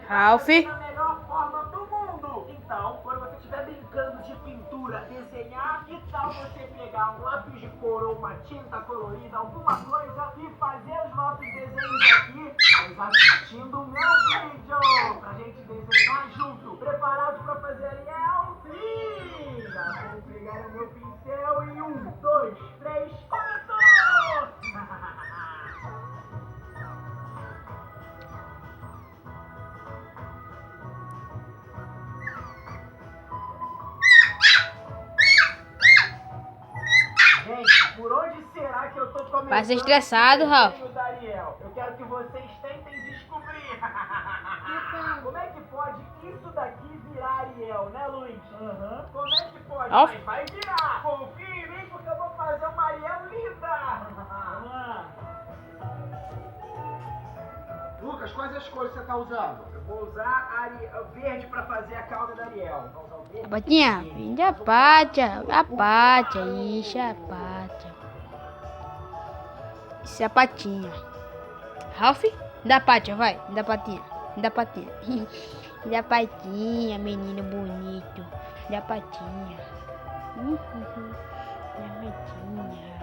Ralph. Da melhor forma do mundo. Então, quando você estiver brincando de pintura, desenhar, que tal você pegar um lápis de cor ou uma tinta colorida, alguma coisa, e fazer os nossos desenhos aqui, mas assistindo o meu vídeo, pra gente desenhar junto. Preparados pra fazer, Ariel? Sim! Já vou pegar o meu pincel e 1, 2, 3, começou! Gente, por onde será que eu tô começando? Vai ser estressado, Ralph. Dariel? Eu quero que vocês tentem descobrir. Como é que pode isso daqui virar Ariel, né, Luiz? Como é que pode? Ralph. Mas vai virar. Confia em mim porque eu vou fazer uma Ariel linda. Vamos lá. Lucas, quais as cores você tá usando? Eu vou usar verde pra fazer a cauda da Ariel. Vou usar o verde. Patinha, vem a pátia, isso é a pátia. Isso é a patinha. Ralph, dá pátia, vai, dá patinha, dá patinha. Dá patinha, menino bonito, dá patinha. Dá patinha.